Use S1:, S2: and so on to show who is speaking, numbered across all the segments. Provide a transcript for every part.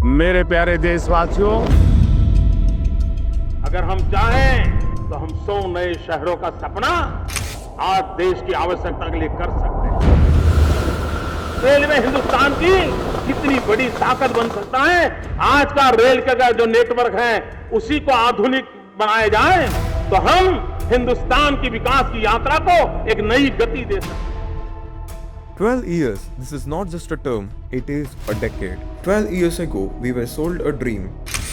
S1: मेरे प्यारे देशवासियों, अगर हम चाहें तो हम 100 नए शहरों का सपना आज देश की आवश्यकता के लिए कर सकते हैं। रेलवे हिंदुस्तान की कितनी बड़ी ताकत बन सकता है। आज का रेल का जो नेटवर्क है उसी को आधुनिक बनाया जाए तो हम हिंदुस्तान की विकास की यात्रा को एक नई गति दे सकते हैं।
S2: 12 years, this is not just a term, it is a decade. 12 years ago, we were sold a dream.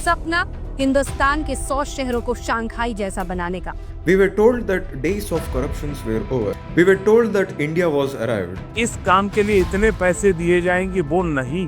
S3: सपना हिंदुस्तान के 100 शहरों को शंघाई जैसा बनाने का।
S2: We were told that days of corruptions were over. We were told that India was arrived.
S4: इस काम के लिए इतने पैसे दिए जाएंगे वो नहीं,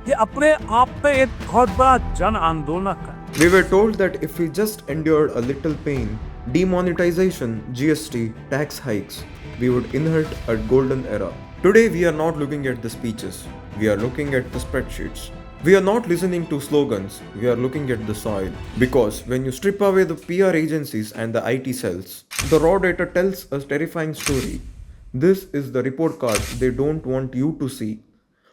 S4: ये अपने आप में एक बहुत बड़ा जन आंदोलन है।
S2: We were told that if we just endured a little pain, demonetization, GST, tax hikes, we would inherit a golden era. Today we are not looking at the speeches, we are looking at the spreadsheets. We are not listening to slogans, we are looking at the soil. Because when you strip away the PR agencies and the IT cells, the raw data tells a terrifying story. This is the report card they don't want you to see.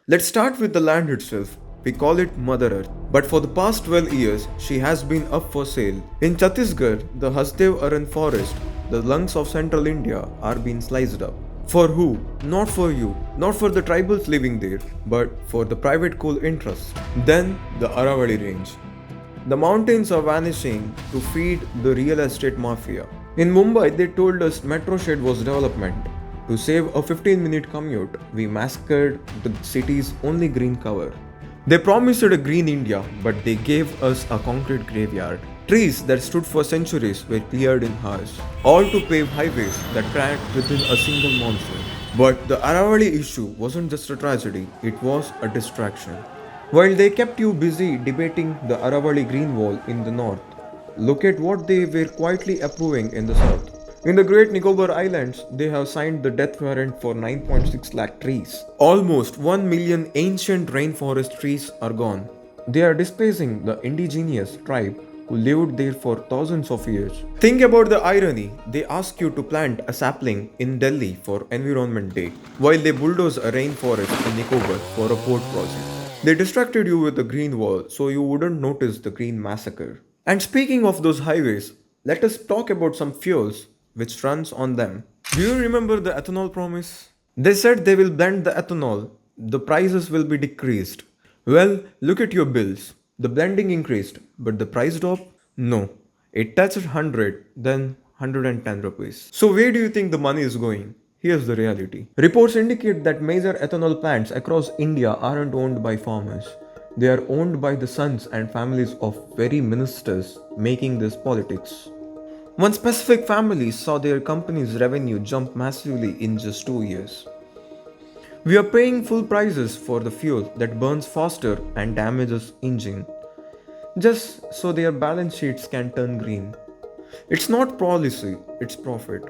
S2: Let's start with the land itself. We call it Mother Earth. But for the past 12 years, she has been up for sale. In Chhattisgarh, the Hasdev Aran forest, the lungs of central India, are being sliced up. For who? Not for you, not for the tribals living there, but for the private coal interests. Then the Aravalli range. The mountains are vanishing to feed the real estate mafia. In Mumbai, they told us metro shed was development. To save a 15-minute commute, we massacred the city's only green cover. They promised a green India, but they gave us a concrete graveyard. Trees that stood for centuries were cleared in hours, all to pave highways that cracked within a single monsoon. But the Aravalli issue wasn't just a tragedy, it was a distraction. While they kept you busy debating the Aravalli Green Wall in the north, look at what they were quietly approving in the south. In the Great Nicobar Islands, they have signed the death warrant for 9.6 lakh trees. Almost 1 million ancient rainforest trees are gone. They are displacing the indigenous tribe who lived there for thousands of years. Think about the irony. They ask you to plant a sapling in Delhi for Environment Day, while they bulldoze a rainforest in Nicobar for a port project. They distracted you with the green wall so you wouldn't notice the green massacre. And speaking of those highways, let us talk about some fuels which runs on them. Do you remember the ethanol promise? They said they will blend the ethanol, the prices will be decreased. Well, look at your bills. The blending increased, but the price drop? No. It touched 100, then 110 rupees. So where do you think the money is going? Here's the reality. Reports indicate that major ethanol plants across India aren't owned by farmers. They are owned by the sons and families of very ministers making this politics. One specific family saw their company's revenue jump massively in just 2 years. We are paying full prices for the fuel that burns faster and damages engine, just so their balance sheets can turn green. It's not policy, it's profit.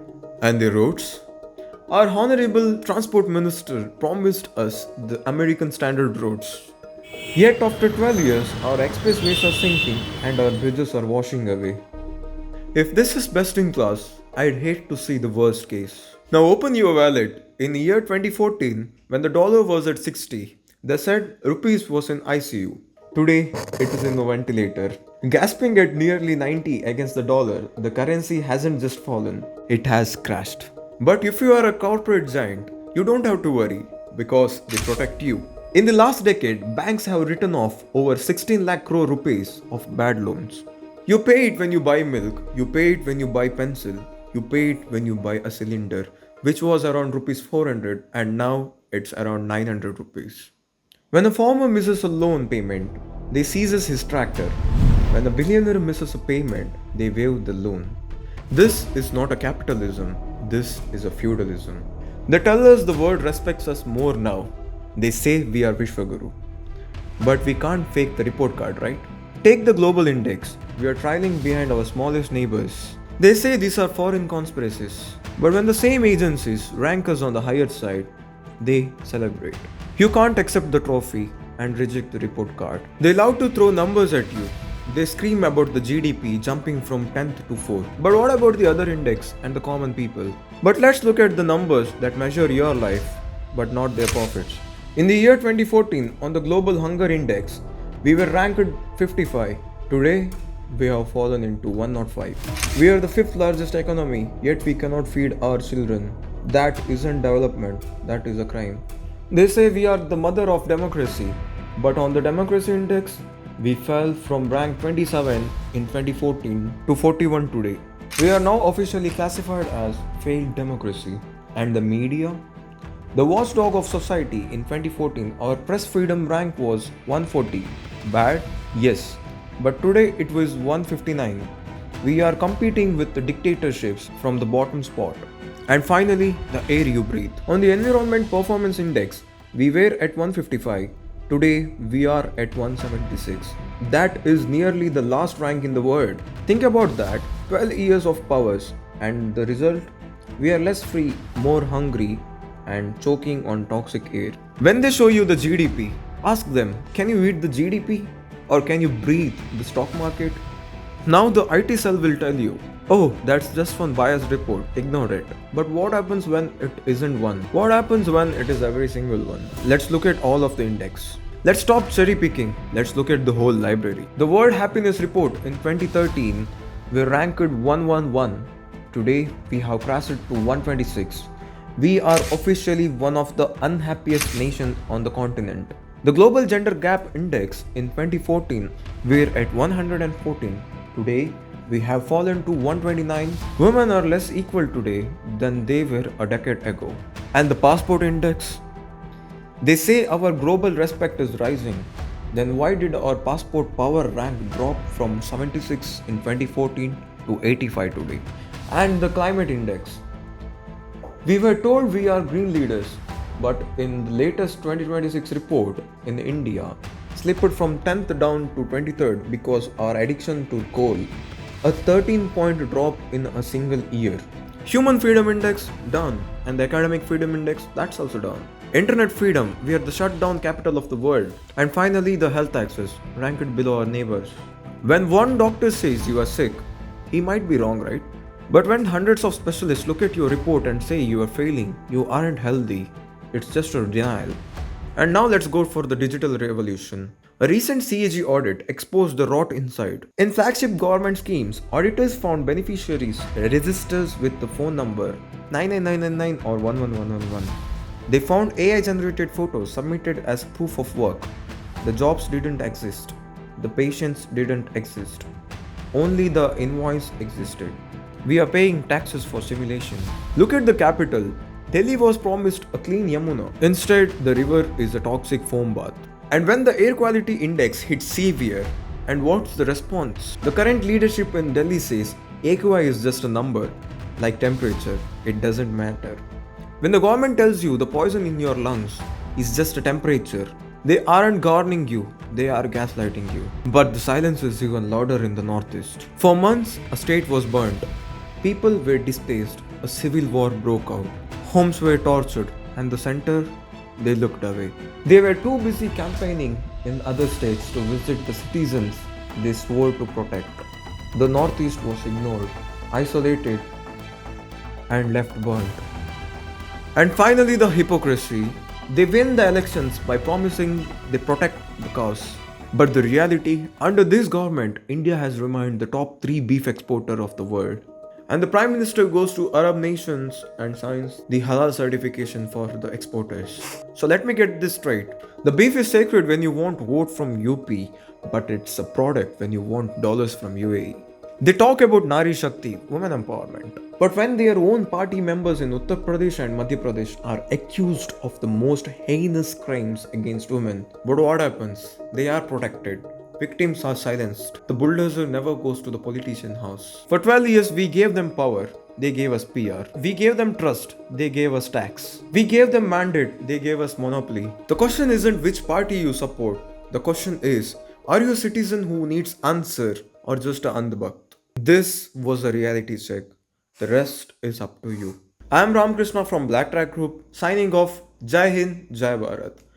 S2: And the roads? Our honorable transport minister promised us the American standard roads. Yet after 12 years, our expressways are sinking and our bridges are washing away. If this is best in class, I'd hate to see the worst case. Now open your wallet. In the year 2014, when the dollar was at 60, they said rupees was in ICU. Today, it is in the ventilator. Gasping at nearly 90 against the dollar, the currency hasn't just fallen, it has crashed. But if you are a corporate giant, you don't have to worry because they protect you. In the last decade, banks have written off over 16 lakh crore rupees of bad loans. You pay it when you buy milk, you pay it when you buy pencil, you pay it when you buy a cylinder, which was around rupees 400 and now it's around 900 rupees. When a farmer misses a loan payment, they seizes his tractor. When a billionaire misses a payment, they waive the loan. This is not a capitalism, this is a feudalism. They tell us the world respects us more now. They say we are Vishwaguru. But we can't fake the report card, right? Take the global index. We are trailing behind our smallest neighbors. They say these are foreign conspiracies. But when the same agencies rank us on the higher side, they celebrate. You can't accept the trophy and reject the report card. They love to throw numbers at you. They scream about the GDP jumping from 10th to 4th. But what about the other index and the common people? But let's look at the numbers that measure your life, but not their profits. In the year 2014, on the Global Hunger Index, We were ranked 55. Today, we have fallen into 105. We are the fifth largest economy, yet we cannot feed our children. That isn't development, that is a crime. They say we are the mother of democracy, but on the democracy index, we fell from rank 27 in 2014 to 41 today. We are now officially classified as failed democracy. And the media? The watchdog of society in 2014, our press freedom rank was 140. Bad? Yes. But today it was 159. We are competing with the dictatorships from the bottom spot. And finally, the air you breathe. On the Environment Performance Index, we were at 155. Today, we are at 176. That is nearly the last rank in the world. Think about that. 12 years of powers. And the result? We are less free, more hungry, and choking on toxic air. When they show you the GDP, ask them, can you eat the GDP? Or can you breathe the stock market? Now the IT cell will tell you, oh, that's just one biased report, ignore it. But what happens when it isn't one? What happens when it is every single one? Let's look at all of the index. Let's stop cherry picking. Let's look at the whole library. The World Happiness Report in 2013, we ranked 111. Today, we have crashed to 126. We are officially one of the unhappiest nations on the continent. The Global Gender Gap Index in 2014 were at 114. Today, we have fallen to 129. Women are less equal today than they were a decade ago. And the Passport Index? They say our global respect is rising. Then why did our passport power rank drop from 76 in 2014 to 85 today? And the Climate Index? We were told we are green leaders, but in the latest 2026 report in India, slipped from 10th down to 23rd because our addiction to coal, a 13-point drop in a single year. Human Freedom Index, down, and the Academic Freedom Index, that's also down. Internet freedom, we are the shutdown capital of the world. And finally, the health access, ranked below our neighbors. When one doctor says you are sick, he might be wrong, right? But when hundreds of specialists look at your report and say you are failing, you aren't healthy, it's just a denial. And now let's go for the digital revolution. A recent CAG audit exposed the rot inside. In flagship government schemes, auditors found beneficiaries registers with the phone number 99999 or 11111. They found AI-generated photos submitted as proof of work. The jobs didn't exist. The patients didn't exist. Only the invoice existed. We are paying taxes for simulation. Look at the capital. Delhi was promised a clean Yamuna. Instead, the river is a toxic foam bath. And when the air quality index hits severe, and what's the response? The current leadership in Delhi says AQI is just a number, like temperature, it doesn't matter. When the government tells you the poison in your lungs is just a temperature, they aren't gardening you, they are gaslighting you. But the silence is even louder in the northeast. For months, a state was burnt. People were displaced, a civil war broke out. Homes were tortured, and the center, they looked away. They were too busy campaigning in other states to visit the citizens they swore to protect. The northeast was ignored, isolated, and left burnt. And finally, the hypocrisy. They win the elections by promising they protect the cause. But the reality, under this government, India has remained the top 3 beef exporter of the world. And the Prime Minister goes to Arab nations and signs the halal certification for the exporters. So let me get this straight. The beef is sacred when you want vote from UP, but it's a product when you want dollars from UAE. They talk about Nari Shakti, women empowerment. But when their own party members in Uttar Pradesh and Madhya Pradesh are accused of the most heinous crimes against women, but what happens? They are protected. Victims are silenced. The bulldozer never goes to the politician house. For 12 years, we gave them power. They gave us PR. We gave them trust. They gave us tax. We gave them mandate. They gave us monopoly. The question isn't which party you support. The question is, are you a citizen who needs answer or just a Andhbhakt? This was a reality check. The rest is up to you. I am Ramkrishna from Black Track Group, signing off. Jai Hind, Jai Bharat.